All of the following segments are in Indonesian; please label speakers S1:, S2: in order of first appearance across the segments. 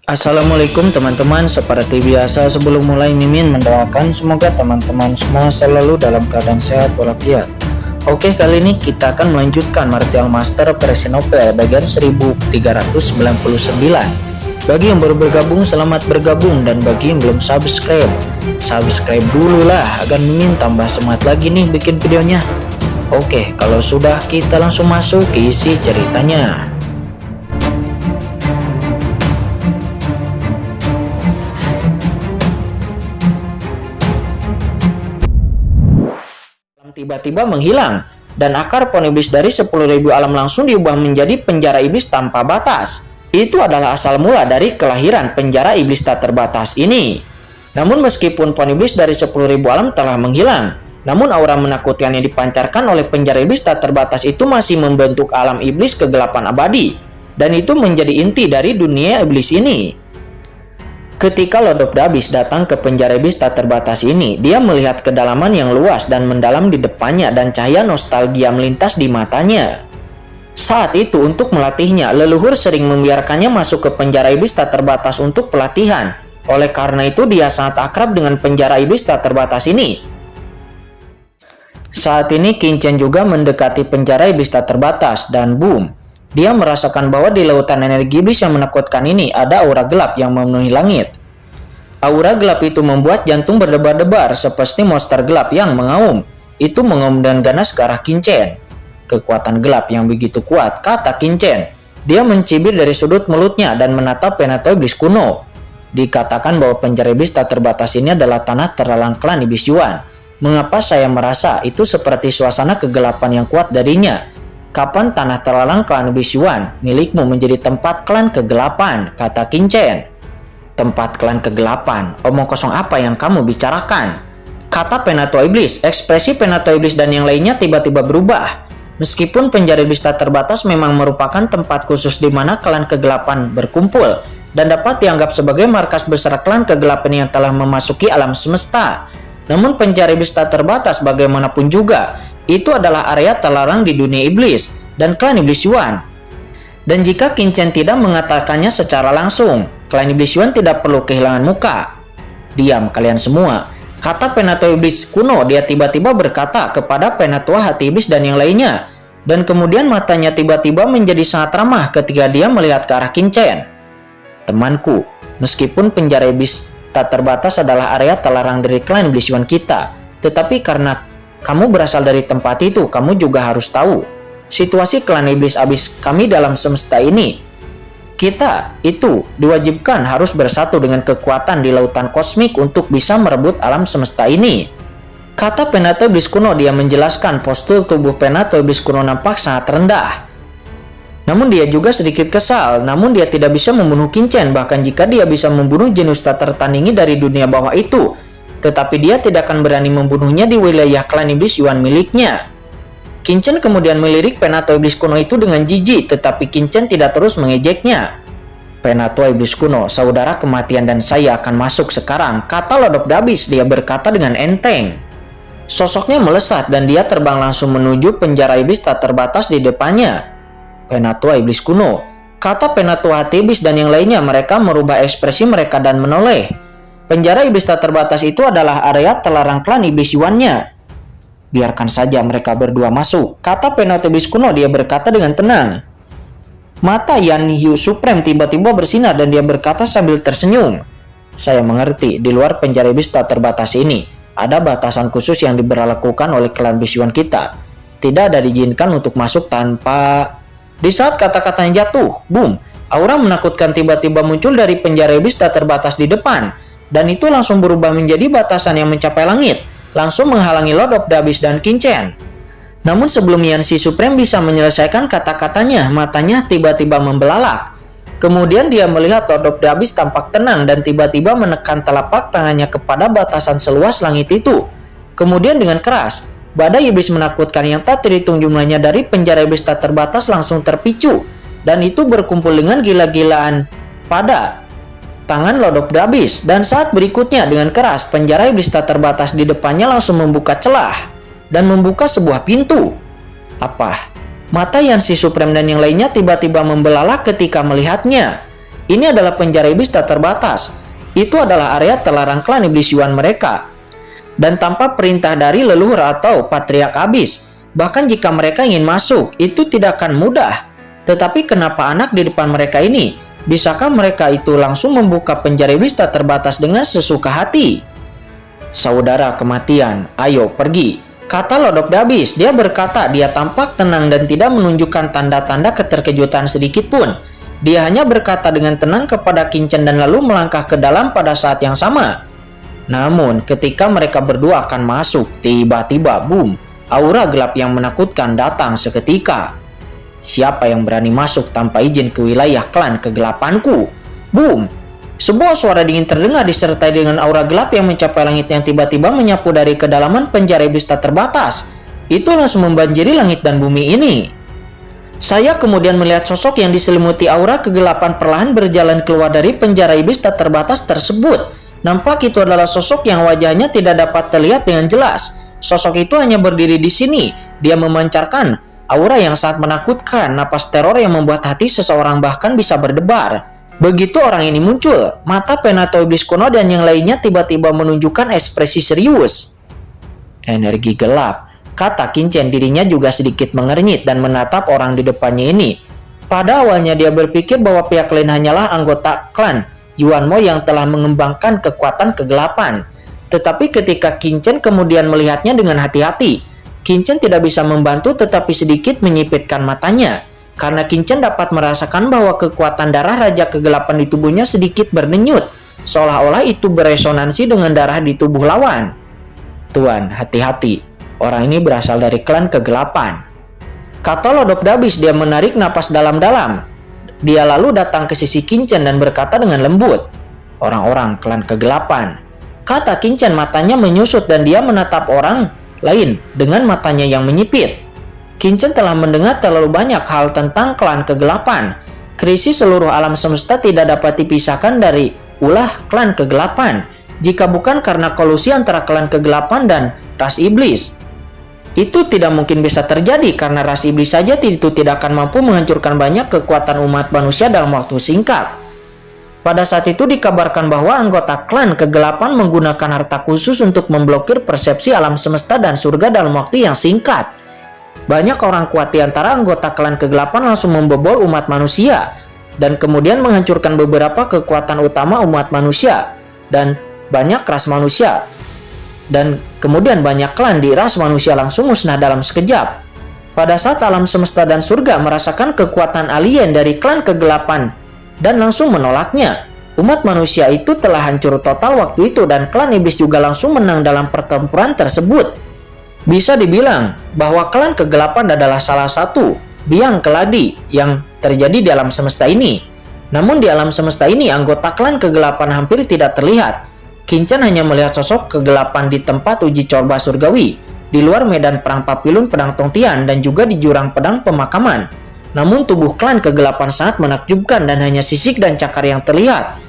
S1: Assalamualaikum teman-teman, seperti biasa sebelum mulai Mimin mendoakan semoga teman-teman semua selalu dalam keadaan sehat walafiat. Oke, kali ini kita akan melanjutkan Martial Master Presinople bagian 1399. Bagi yang baru bergabung, selamat bergabung, dan bagi yang belum subscribe dulu lah agar Mimin tambah semangat lagi nih bikin videonya. Oke, kalau sudah kita langsung masuk ke isi ceritanya. Tiba-tiba menghilang, dan akar pohon iblis dari 10.000 alam langsung diubah menjadi penjara iblis tanpa batas. Itu adalah asal mula dari kelahiran penjara iblis tak terbatas ini. Namun meskipun pohon iblis dari 10.000 alam telah menghilang, namun aura menakutkan yang dipancarkan oleh penjara iblis tak terbatas itu masih membentuk alam iblis kegelapan abadi, dan itu menjadi inti dari dunia iblis ini. Ketika Lord of the Abyss datang ke penjara iblis tak terbatas ini, dia melihat kedalaman yang luas dan mendalam di depannya dan cahaya nostalgia melintas di matanya. Saat itu untuk melatihnya, leluhur sering membiarkannya masuk ke penjara iblis tak terbatas untuk pelatihan. Oleh karena itu dia sangat akrab dengan penjara iblis tak terbatas ini. Saat ini Qin juga mendekati penjara iblis tak terbatas dan boom. Dia merasakan bahwa di lautan energi iblis yang menakutkan ini ada aura gelap yang memenuhi langit. Aura gelap itu membuat jantung berdebar-debar seperti monster gelap yang mengaum. Itu mengaum dan ganas ke arah Qin. Kekuatan gelap yang begitu kuat, kata Qin. Dia mencibir dari sudut mulutnya dan menatap Penatua iblis kuno. Dikatakan bahwa penjara iblis tak terbatas ini adalah tanah terlarang klan iblis Yuan. Mengapa saya merasa itu seperti suasana kegelapan yang kuat darinya? Kapan tanah terlarang klan iblis Yuan milikmu menjadi tempat klan kegelapan, kata Qin. Tempat klan kegelapan? Omong kosong apa yang kamu bicarakan? Kata Penatua iblis. Ekspresi Penatua iblis dan yang lainnya tiba-tiba berubah. Meskipun penjara iblis tak terbatas memang merupakan tempat khusus di mana klan kegelapan berkumpul dan dapat dianggap sebagai markas besar klan kegelapan yang telah memasuki alam semesta. Namun penjara iblis tak terbatas bagaimanapun juga, itu adalah area terlarang di dunia iblis dan klan iblis Yuan. Dan jika Qin tidak mengatakannya secara langsung, klan iblis Yuan tidak perlu kehilangan muka. Diam kalian semua, kata Penatua iblis kuno. Dia tiba-tiba berkata kepada Penatua hati iblis dan yang lainnya. Dan kemudian matanya tiba-tiba menjadi sangat ramah ketika dia melihat ke arah Qin. Temanku, meskipun penjara iblis tak terbatas adalah area terlarang dari klan iblis Yuan kita, tetapi karena kamu berasal dari tempat itu, kamu juga harus tahu situasi klan iblis abis kami dalam semesta ini. Kita itu diwajibkan harus bersatu dengan kekuatan di lautan kosmik untuk bisa merebut alam semesta ini. Kata Penatua iblis kuno. Dia menjelaskan postur tubuh Penatua iblis kuno nampak sangat rendah. Namun dia juga sedikit kesal, namun dia tidak bisa membunuh Qin. Bahkan jika dia bisa membunuh jenius tak tertandingi dari dunia bawah itu, tetapi dia tidak akan berani membunuhnya di wilayah klan iblis Yuan miliknya. Qin kemudian melirik Penatua iblis kuno itu dengan jijik, tetapi Qin tidak terus mengejeknya. Penatua iblis kuno, saudara kematian dan saya akan masuk sekarang, kata Lord of the Abyss. Dia berkata dengan enteng. Sosoknya melesat dan dia terbang langsung menuju penjara iblis tak terbatas di depannya. Penatua iblis kuno, kata Penatua hati iblis dan yang lainnya. Mereka merubah ekspresi mereka dan menoleh. Penjara iblis tak terbatas itu adalah area terlarang klan iblis Yuan-nya. Biarkan saja mereka berdua masuk, kata Penatua iblis kuno. Dia berkata dengan tenang. Mata Yan Yu Supreme tiba-tiba bersinar dan dia berkata sambil tersenyum. Saya mengerti, di luar penjara iblis tak terbatas ini ada batasan khusus yang diberlakukan oleh klan iblis Yuan kita. Tidak ada diizinkan untuk masuk tanpa... Di saat kata-katanya jatuh, boom, aura menakutkan tiba-tiba muncul dari penjara iblis tak terbatas di depan. Dan itu langsung berubah menjadi batasan yang mencapai langit, langsung menghalangi Lord of the Abyss dan Qin. Namun sebelum Yan Shi Supreme bisa menyelesaikan kata-katanya, matanya tiba-tiba membelalak. Kemudian dia melihat Lord of the Abyss tampak tenang dan tiba-tiba menekan telapak tangannya kepada batasan seluas langit itu. Kemudian dengan keras, badai iblis menakutkan yang tak terhitung jumlahnya dari penjara iblis tak terbatas langsung terpicu. Dan itu berkumpul dengan gila-gilaan pada tangan Lord of the Abyss. Dan saat berikutnya dengan keras, penjara iblis tak terbatas di depannya langsung membuka celah dan membuka sebuah pintu. Apa? Mata Yan Shi Supreme dan yang lainnya tiba-tiba membelalak ketika melihatnya. Ini adalah penjara iblis tak terbatas. Itu adalah area terlarang klan iblis Yuan mereka. Dan tanpa perintah dari leluhur atau patriark abis. Bahkan jika mereka ingin masuk, itu tidak akan mudah. Tetapi kenapa anak di depan mereka ini? Bisakah mereka itu langsung membuka penjara iblis tak terbatas dengan sesuka hati? Saudara kematian, ayo pergi, kata Lord of the Abyss. Dia berkata dia tampak tenang dan tidak menunjukkan tanda-tanda keterkejutan sedikit pun. Dia hanya berkata dengan tenang kepada Qin Chen dan lalu melangkah ke dalam pada saat yang sama. Namun ketika mereka berdua akan masuk, tiba-tiba boom, aura gelap yang menakutkan datang seketika. Siapa yang berani masuk tanpa izin ke wilayah klan kegelapanku? Boom! Sebuah suara dingin terdengar disertai dengan aura gelap yang mencapai langit yang tiba-tiba menyapu dari kedalaman penjara iblis tak terbatas. Itu langsung membanjiri langit dan bumi ini. Saya kemudian melihat sosok yang diselimuti aura kegelapan perlahan berjalan keluar dari penjara iblis tak terbatas tersebut. Nampak itu adalah sosok yang wajahnya tidak dapat terlihat dengan jelas. Sosok itu hanya berdiri di sini. Dia memancarkan aura yang sangat menakutkan, napas teror yang membuat hati seseorang bahkan bisa berdebar. Begitu orang ini muncul, mata Penato Iblis kuno dan yang lainnya tiba-tiba menunjukkan ekspresi serius. Energi gelap, kata Qin Chen. Dirinya juga sedikit mengernyit dan menatap orang di depannya ini. Pada awalnya dia berpikir bahwa pihak lain hanyalah anggota klan Yuan Mo yang telah mengembangkan kekuatan kegelapan. Tetapi ketika Qin Chen kemudian melihatnya dengan hati-hati, Qin Chen tidak bisa membantu tetapi sedikit menyipitkan matanya. Karena Qin Chen dapat merasakan bahwa kekuatan darah Raja Kegelapan di tubuhnya sedikit berdenyut. Seolah-olah itu beresonansi dengan darah di tubuh lawan. Tuan, hati-hati. Orang ini berasal dari klan Kegelapan. Kata Lord of the Abyss. Dia menarik napas dalam-dalam. Dia lalu datang ke sisi Qin Chen dan berkata dengan lembut. Orang-orang klan Kegelapan. Kata Qin Chen, matanya menyusut dan dia menatap orang lain dengan matanya yang menyipit. Qin Chen telah mendengar terlalu banyak hal tentang klan Kegelapan. Krisis seluruh alam semesta tidak dapat dipisahkan dari ulah klan Kegelapan. Jika bukan karena kolusi antara klan Kegelapan dan ras iblis, itu tidak mungkin bisa terjadi karena ras iblis saja itu tidak akan mampu menghancurkan banyak kekuatan umat manusia dalam waktu singkat. Pada saat itu dikabarkan bahwa anggota klan Kegelapan menggunakan harta khusus untuk memblokir persepsi alam semesta dan surga dalam waktu yang singkat. Banyak orang kuat di antara anggota klan Kegelapan langsung membobol umat manusia dan kemudian menghancurkan beberapa kekuatan utama umat manusia dan banyak ras manusia. Dan kemudian banyak klan di ras manusia langsung musnah dalam sekejap. Pada saat alam semesta dan surga merasakan kekuatan alien dari klan Kegelapan dan langsung menolaknya, umat manusia itu telah hancur total waktu itu dan klan iblis juga langsung menang dalam pertempuran tersebut. Bisa dibilang bahwa klan Kegelapan adalah salah satu biang keladi yang terjadi di alam semesta ini. Namun di alam semesta ini anggota klan Kegelapan hampir tidak terlihat. Qin Chen hanya melihat sosok kegelapan di tempat uji coba surgawi, di luar medan perang Papilun Pedang Tongtian dan juga di jurang pedang pemakaman. Namun tubuh klan Kegelapan sangat menakjubkan dan hanya sisik dan cakar yang terlihat.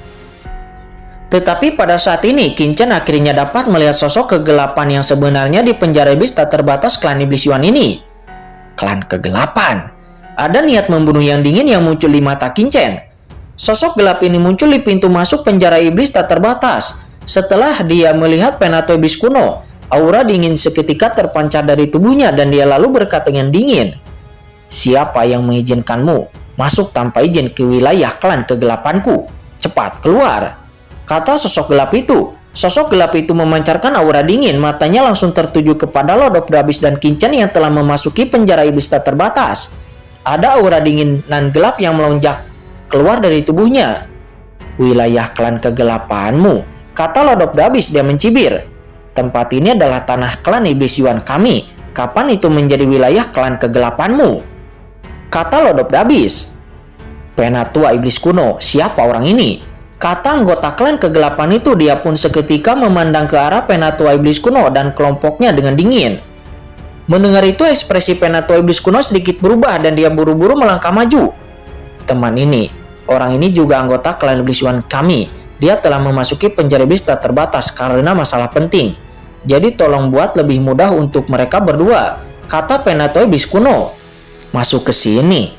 S1: Tetapi pada saat ini Qin Chen akhirnya dapat melihat sosok kegelapan yang sebenarnya di penjara iblis tak terbatas klan iblis Yuan ini. Klan Kegelapan. Ada niat membunuh yang dingin yang muncul di mata Qin Chen. Sosok gelap ini muncul di pintu masuk penjara iblis tak terbatas. Setelah dia melihat Penato Iblis kuno, aura dingin seketika terpancar dari tubuhnya dan dia lalu berkata dengan dingin, "Siapa yang mengizinkanmu masuk tanpa izin ke wilayah klan Kegelapanku? Cepat keluar!" Kata sosok gelap itu. Sosok gelap itu memancarkan aura dingin, matanya langsung tertuju kepada Lord of the Abyss dan Qin Chen yang telah memasuki penjara iblis tak terbatas. Ada aura dingin dan gelap yang melonjak keluar dari tubuhnya. "Wilayah klan Kegelapanmu," kata Lord of the Abyss. Dia mencibir. "Tempat ini adalah tanah klan iblis Yuan kami. Kapan itu menjadi wilayah klan Kegelapanmu?" Kata Lord of the Abyss. "Penatua iblis kuno, siapa orang ini?" Kata anggota klan Kegelapan itu. Dia pun seketika memandang ke arah Penatua Iblis kuno dan kelompoknya dengan dingin. Mendengar itu ekspresi Penatua Iblis kuno sedikit berubah dan dia buru-buru melangkah maju. "Teman ini, orang ini juga anggota klan iblis Yuan kami. Dia telah memasuki penjara iblis tak terbatas karena masalah penting. Jadi tolong buat lebih mudah untuk mereka berdua," kata Penatua Iblis kuno. "Masuk ke sini?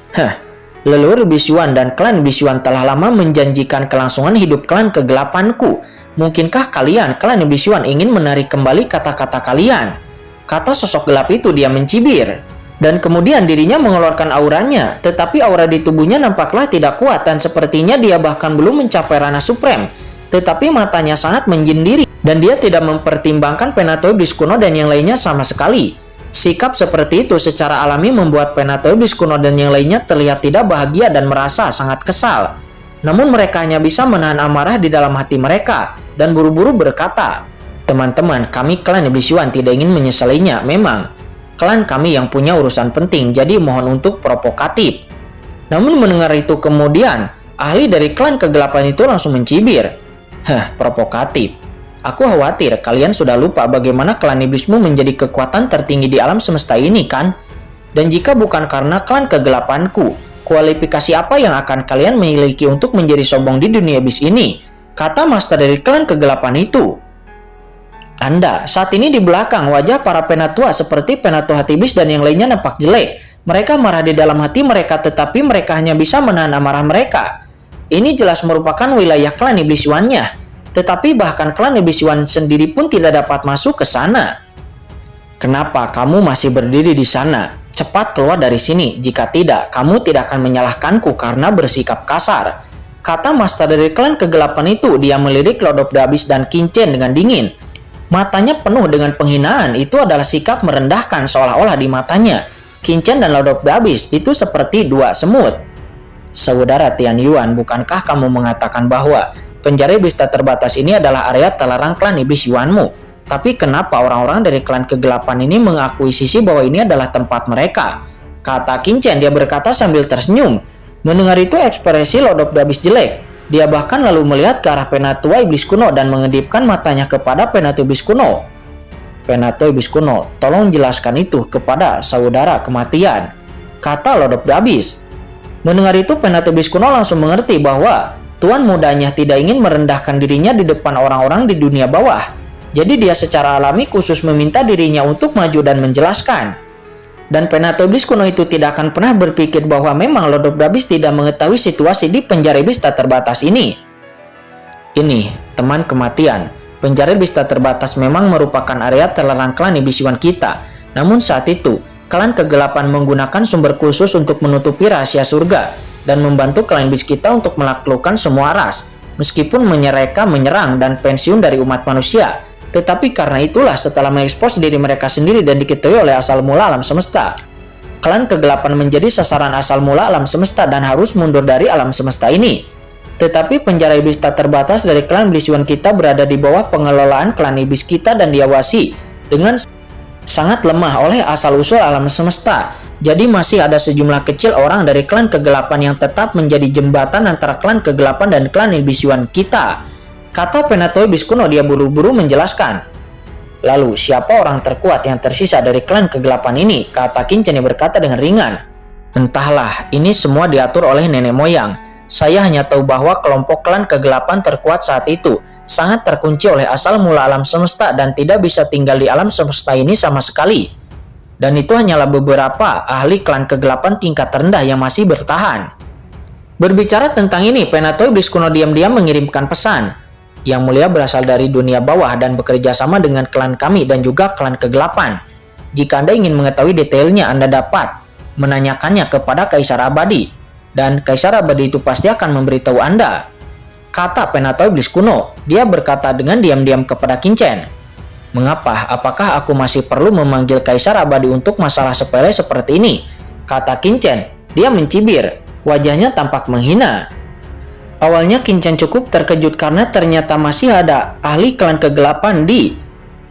S1: Leluhur Bisuan dan klan Bisuan telah lama menjanjikan kelangsungan hidup klan kegelapanku. Mungkinkah kalian, klan Bisuan, ingin menarik kembali kata-kata kalian? Kata sosok gelap itu, dia mencibir. Dan kemudian dirinya mengeluarkan auranya, tetapi aura di tubuhnya nampaklah tidak kuat dan sepertinya dia bahkan belum mencapai ranah supreme. Tetapi matanya sangat menyendiri dan dia tidak mempertimbangkan Penatoe Iblis kuno dan yang lainnya sama sekali. Sikap seperti itu secara alami membuat Penatoe Iblis kuno dan yang lainnya terlihat tidak bahagia dan merasa sangat kesal. Namun mereka hanya bisa menahan amarah di dalam hati mereka dan buru-buru berkata, "Teman-teman, kami klan Iblis Yuan tidak ingin menyesalinya. Memang klan kami yang punya urusan penting, jadi mohon untuk provokatif." Namun mendengar itu kemudian, ahli dari klan kegelapan itu langsung mencibir. Provokatif. Aku khawatir kalian sudah lupa bagaimana klan iblismu menjadi kekuatan tertinggi di alam semesta ini, kan? Dan jika bukan karena klan kegelapanku, kualifikasi apa yang akan kalian miliki untuk menjadi sombong di dunia iblis ini? Kata master dari klan kegelapan itu. Anda, saat ini di belakang wajah para penatua seperti penatua hati iblis dan yang lainnya nampak jelek. Mereka marah di dalam hati mereka, tetapi mereka hanya bisa menahan amarah mereka. Ini jelas merupakan wilayah klan iblis Yuan-nya. Tetapi bahkan klan Iblis Yuan sendiri pun tidak dapat masuk ke sana. Kenapa kamu masih berdiri di sana? Cepat keluar dari sini. Jika tidak, kamu tidak akan menyalahkanku karena bersikap kasar. Kata master dari klan kegelapan itu. Dia melirik Lord of the Abyss dan Qin Chen dengan dingin. Matanya penuh dengan penghinaan. Itu adalah sikap merendahkan seolah-olah di matanya. Qin Chen dan Lord of the Abyss itu seperti dua semut. Saudara Tian Yuan, bukankah kamu mengatakan bahwa penjara iblis tak terbatas ini adalah area terlarang klan iblis Yuanmu? Tapi kenapa orang-orang dari klan kegelapan ini mengakuisisi bahwa ini adalah tempat mereka? Kata Qin Chen, dia berkata sambil tersenyum. Mendengar itu ekspresi Lord of the Abyss jelek. Dia bahkan lalu melihat ke arah Penatua Iblis kuno dan mengedipkan matanya kepada Penatua Iblis kuno. Penatua Iblis kuno, tolong jelaskan itu kepada saudara kematian, kata Lord of the Abyss. Mendengar itu Penatua Iblis kuno langsung mengerti bahwa tuan mudanya tidak ingin merendahkan dirinya di depan orang-orang di dunia bawah. Jadi dia secara alami khusus meminta dirinya untuk maju dan menjelaskan. Dan Penatua Iblis kuno itu tidak akan pernah berpikir bahwa memang Lord of the Abyss tidak mengetahui situasi di penjara iblis tak terbatas ini. Ini, teman kematian. Penjara iblis tak terbatas memang merupakan area terlarang klan iblis Yuan kita. Namun saat itu, klan kegelapan menggunakan sumber khusus untuk menutupi rahasia surga dan membantu klan iblis kita untuk menaklukkan semua ras, meskipun mereka menyerang dan pensiun dari umat manusia. Tetapi karena itulah setelah mengekspos diri mereka sendiri dan diketahui oleh asal mula alam semesta, klan kegelapan menjadi sasaran asal mula alam semesta dan harus mundur dari alam semesta ini. Tetapi penjara iblis tak terbatas dari klan iblis Yuan kita berada di bawah pengelolaan klan iblis kita dan diawasi dengan sangat lemah oleh asal-usul alam semesta. Jadi masih ada sejumlah kecil orang dari klan kegelapan yang tetap menjadi jembatan antara klan kegelapan dan klan iblis Yuan kita. Kata Penatua Iblis kuno, dia buru-buru menjelaskan. Lalu siapa orang terkuat yang tersisa dari klan kegelapan ini? Kata Qin Chen berkata dengan ringan. Entahlah, ini semua diatur oleh nenek moyang. Saya hanya tahu bahwa kelompok klan kegelapan terkuat saat itu sangat terkunci oleh asal mula alam semesta dan tidak bisa tinggal di alam semesta ini sama sekali. Dan itu hanyalah beberapa ahli klan kegelapan tingkat rendah yang masih bertahan. Berbicara tentang ini, Penatua Iblis kuno diam-diam mengirimkan pesan. Yang mulia berasal dari dunia bawah dan bekerja sama dengan klan kami dan juga klan kegelapan. Jika Anda ingin mengetahui detailnya, Anda dapat menanyakannya kepada Kaisar Abadi. Dan Kaisar Abadi itu pasti akan memberitahu Anda. Kata Penatua Iblis kuno, dia berkata dengan diam-diam kepada Qin Chen. Mengapa? Apakah aku masih perlu memanggil Kaisar Abadi untuk masalah sepele seperti ini? Kata Qin Chen. Dia mencibir. Wajahnya tampak menghina. Awalnya Qin Chen cukup terkejut karena ternyata masih ada ahli klan kegelapan di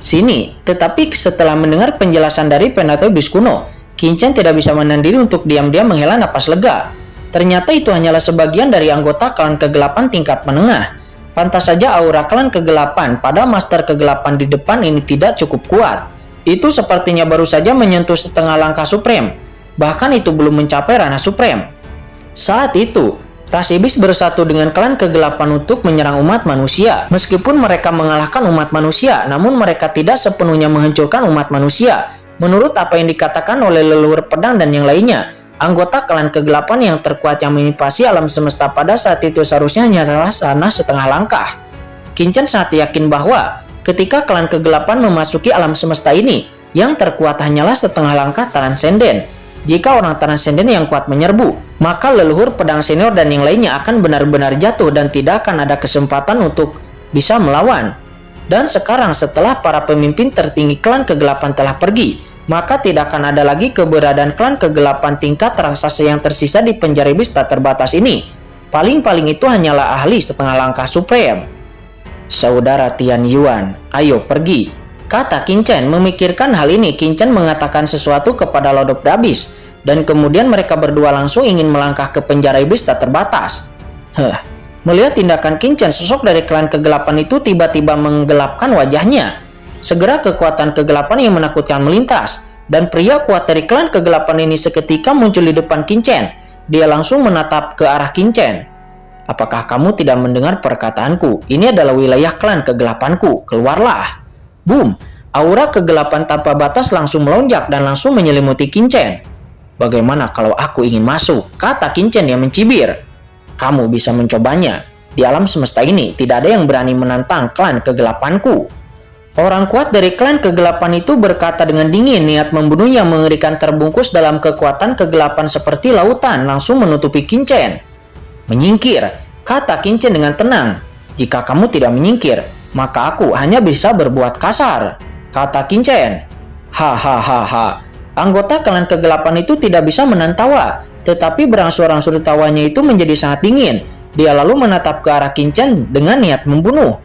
S1: sini. Tetapi setelah mendengar penjelasan dari Penatua Iblis kuno, Qin Chen tidak bisa menahan diri untuk diam-diam menghela napas lega. Ternyata itu hanyalah sebagian dari anggota klan kegelapan tingkat menengah. Pantas saja aura klan kegelapan pada master kegelapan di depan ini tidak cukup kuat. Itu sepertinya baru saja menyentuh setengah langkah supreme. Bahkan itu belum mencapai ranah supreme. Saat itu, ras iblis bersatu dengan klan kegelapan untuk menyerang umat manusia. Meskipun mereka mengalahkan umat manusia, namun mereka tidak sepenuhnya menghancurkan umat manusia. Menurut apa yang dikatakan oleh leluhur pedang dan yang lainnya, Anggota klan kegelapan yang terkuat yang menginvasi alam semesta pada saat itu seharusnya hanyalah sana setengah langkah. Qin Chen sangat yakin bahwa ketika klan kegelapan memasuki alam semesta ini, yang terkuat hanyalah setengah langkah transenden. Jika orang transenden yang kuat menyerbu, maka leluhur pedang senior dan yang lainnya akan benar-benar jatuh dan tidak akan ada kesempatan untuk bisa melawan. Dan sekarang setelah para pemimpin tertinggi klan kegelapan telah pergi, maka tidak akan ada lagi keberadaan klan kegelapan tingkat raksasa yang tersisa di penjara iblis tak terbatas ini. Paling-paling itu hanyalah ahli setengah langkah supreme. Saudara Tian Yuan, ayo pergi, kata Qin Chen. Memikirkan hal ini, Qin Chen mengatakan sesuatu kepada Lord of the Abyss, dan kemudian mereka berdua langsung ingin melangkah ke penjara iblis tak terbatas. Melihat tindakan Qin Chen, sosok dari klan kegelapan itu tiba-tiba menggelapkan wajahnya. Segera kekuatan kegelapan yang menakutkan melintas, dan pria kuat dari klan kegelapan ini seketika muncul di depan Qin Chen. Dia langsung menatap ke arah Qin Chen. Apakah kamu tidak mendengar perkataanku? Ini adalah wilayah klan kegelapanku. Keluarlah. Boom! Aura kegelapan tanpa batas langsung melonjak dan langsung menyelimuti Qin Chen. Bagaimana kalau aku ingin masuk? Kata Qin Chen yang mencibir. Kamu bisa mencobanya. Di alam semesta ini tidak ada yang berani menantang klan kegelapanku. Orang kuat dari klan kegelapan itu berkata dengan dingin. Niat membunuh yang mengerikan terbungkus dalam kekuatan kegelapan seperti lautan langsung menutupi Qin Chen. Menyingkir, kata Qin Chen dengan tenang. Jika kamu tidak menyingkir, maka aku hanya bisa berbuat kasar, kata Qin Chen. Hahaha. Anggota klan kegelapan itu tidak bisa menahan tawa, tetapi berangsur-angsur tawanya itu menjadi sangat dingin. Dia lalu menatap ke arah Qin Chen dengan niat membunuh.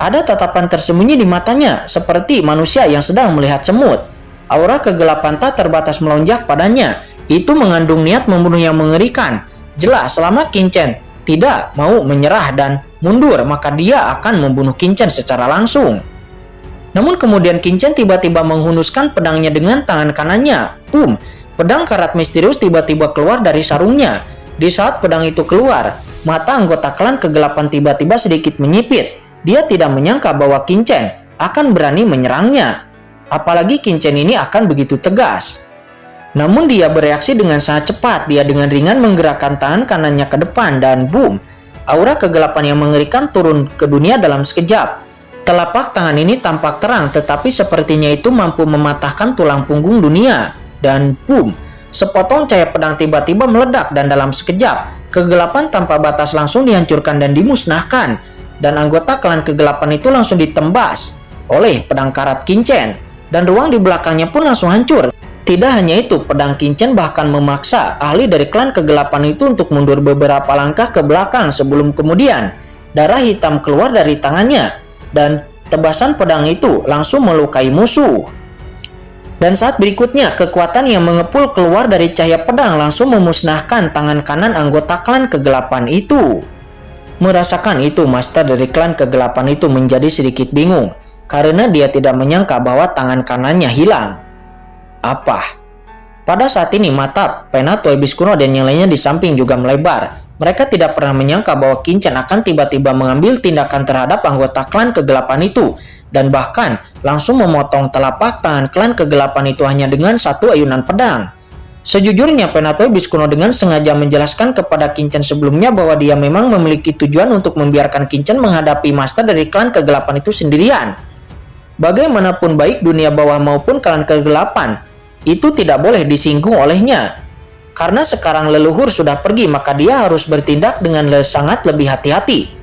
S1: Ada tatapan tersembunyi di matanya, seperti manusia yang sedang melihat semut. Aura kegelapan tak terbatas melonjak padanya. Itu mengandung niat membunuh yang mengerikan. Jelas selama Qin Chen tidak mau menyerah dan mundur, maka dia akan membunuh Qin Chen secara langsung. Namun kemudian Qin Chen tiba-tiba menghunuskan pedangnya dengan tangan kanannya. Boom! Pedang karat misterius tiba-tiba keluar dari sarungnya. Di saat pedang itu keluar, mata anggota klan kegelapan tiba-tiba sedikit menyipit. Dia tidak menyangka bahwa Qin Chen akan berani menyerangnya. Apalagi Qin Chen ini akan begitu tegas. Namun dia bereaksi dengan sangat cepat. Dia dengan ringan menggerakkan tangan kanannya ke depan dan boom! Aura kegelapan yang mengerikan turun ke dunia dalam sekejap. Telapak tangan ini tampak terang, tetapi sepertinya itu mampu mematahkan tulang punggung dunia. Dan boom! Sepotong cahaya pedang tiba-tiba meledak dan dalam sekejap, kegelapan tanpa batas langsung dihancurkan dan dimusnahkan. Dan anggota klan kegelapan itu langsung ditembas oleh pedang karat Qin Chen. Dan ruang di belakangnya pun langsung hancur. Tidak hanya itu, pedang Qin Chen bahkan memaksa ahli dari klan kegelapan itu untuk mundur beberapa langkah ke belakang sebelum kemudian darah hitam keluar dari tangannya. Dan tebasan pedang itu langsung melukai musuh. Dan saat berikutnya, kekuatan yang mengepul keluar dari cahaya pedang langsung memusnahkan tangan kanan anggota klan kegelapan itu. Merasakan itu, master dari klan kegelapan itu menjadi sedikit bingung, karena dia tidak menyangka bahwa tangan kanannya hilang. Apa? Pada saat ini, mata Penatua Iblis Kuno dan yang lainnya di samping juga melebar. Mereka tidak pernah menyangka bahwa Qin Chen akan tiba-tiba mengambil tindakan terhadap anggota klan kegelapan itu, dan bahkan langsung memotong telapak tangan klan kegelapan itu hanya dengan satu ayunan pedang. Sejujurnya, Penatua Iblis Kuno dengan sengaja menjelaskan kepada Qin Chen sebelumnya bahwa dia memang memiliki tujuan untuk membiarkan Qin Chen menghadapi master dari klan kegelapan itu sendirian. Bagaimanapun baik dunia bawah maupun klan kegelapan, itu tidak boleh disinggung olehnya. Karena sekarang leluhur sudah pergi, maka dia harus bertindak dengan sangat lebih hati-hati.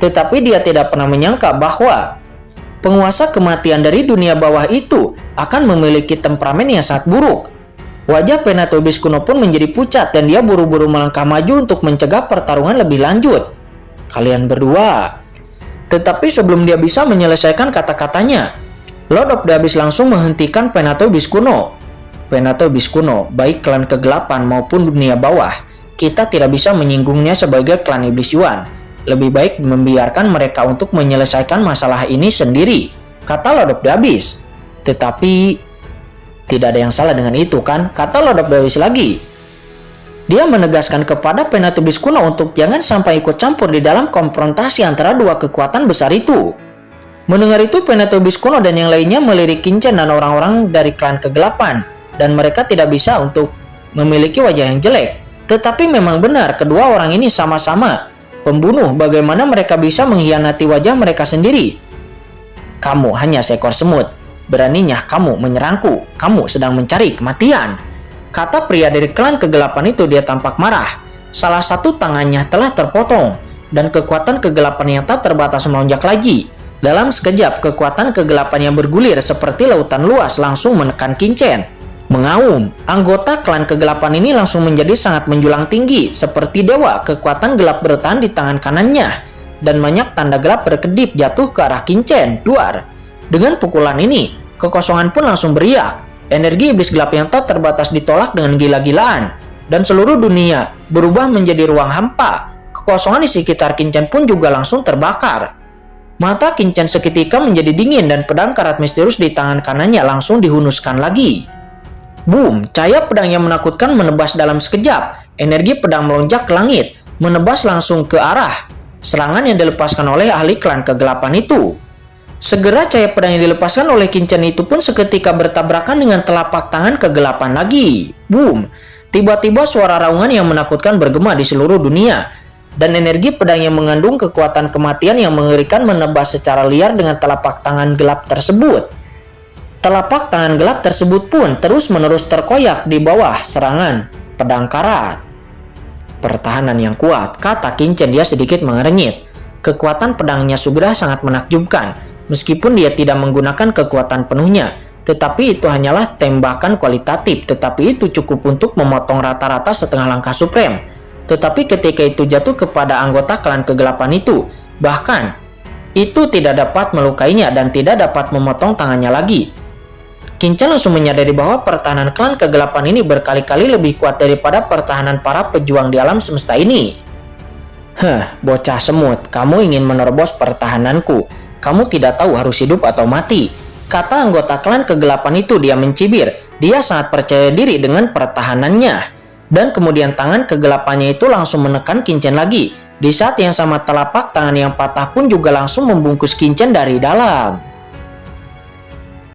S1: Tetapi dia tidak pernah menyangka bahwa penguasa kematian dari dunia bawah itu akan memiliki temperamen yang sangat buruk. Wajah Penatua Iblis Kuno pun menjadi pucat dan dia buru-buru melangkah maju untuk mencegah pertarungan lebih lanjut. Kalian berdua. Tetapi sebelum dia bisa menyelesaikan kata-katanya, Lord of the Abyss langsung menghentikan Penatua Iblis Kuno. Penatua Iblis Kuno, baik klan kegelapan maupun dunia bawah, kita tidak bisa menyinggungnya sebagai klan Iblis Yuan. Lebih baik membiarkan mereka untuk menyelesaikan masalah ini sendiri, kata Lord of the Abyss. Tetapi tidak ada yang salah dengan itu kan, kata Lord of the Abyss lagi. Dia menegaskan kepada Penatua Iblis Kuno untuk jangan sampai ikut campur di dalam konfrontasi antara dua kekuatan besar itu. Mendengar itu, Penatua Iblis Kuno dan yang lainnya melirik Qin Chen dan orang-orang dari klan kegelapan, dan mereka tidak bisa untuk memiliki wajah yang jelek. Tetapi memang benar kedua orang ini sama-sama pembunuh. Bagaimana mereka bisa mengkhianati wajah mereka sendiri? Kamu hanya seekor semut. Beraninya kamu menyerangku. Kamu sedang mencari kematian. Kata pria dari klan kegelapan itu. Dia tampak marah. Salah satu tangannya telah terpotong. Dan kekuatan kegelapan yang tak terbatas melonjak lagi. Dalam sekejap kekuatan kegelapan yang bergulir seperti lautan luas langsung menekan Qin. Mengaum, anggota klan kegelapan ini langsung menjadi sangat menjulang tinggi. Seperti dewa, kekuatan gelap bertahan di tangan kanannya. Dan banyak tanda gelap berkedip jatuh ke arah Qin. Duar. Dengan pukulan ini, kekosongan pun langsung beriak. Energi iblis gelap yang tak terbatas ditolak dengan gila-gilaan. Dan seluruh dunia berubah menjadi ruang hampa. Kekosongan di sekitar Qin pun juga langsung terbakar. Mata Qin seketika menjadi dingin dan pedang karat misterius di tangan kanannya langsung dihunuskan lagi. Boom, cahaya pedang yang menakutkan menebas dalam sekejap. Energi pedang melonjak ke langit, menebas langsung ke arah serangan yang dilepaskan oleh ahli klan kegelapan itu. Segera cahaya pedang yang dilepaskan oleh Qin itu pun seketika bertabrakan dengan telapak tangan kegelapan lagi. Boom, tiba-tiba suara raungan yang menakutkan bergema di seluruh dunia. Dan energi pedang yang mengandung kekuatan kematian yang mengerikan menebas secara liar dengan telapak tangan gelap tersebut. Telapak tangan gelap tersebut pun terus-menerus terkoyak di bawah serangan pedang karat. Pertahanan yang kuat, kata Qin. Dia sedikit mengernyit. Kekuatan pedangnya sudah sangat menakjubkan. Meskipun dia tidak menggunakan kekuatan penuhnya, tetapi itu hanyalah tembakan kualitatif. Tetapi itu cukup untuk memotong rata-rata setengah langkah supreme. Tetapi ketika itu jatuh kepada anggota klan kegelapan itu, bahkan itu tidak dapat melukainya dan tidak dapat memotong tangannya lagi. Qin langsung menyadari bahwa pertahanan klan kegelapan ini berkali-kali lebih kuat daripada pertahanan para pejuang di alam semesta ini. Bocah semut, kamu ingin menerobos pertahananku. Kamu tidak tahu harus hidup atau mati, kata anggota klan kegelapan itu. Dia mencibir. Dia sangat percaya diri dengan pertahanannya. Dan kemudian tangan kegelapannya itu langsung menekan Qin lagi. Di saat yang sama telapak tangan yang patah pun juga langsung membungkus Qin dari dalam.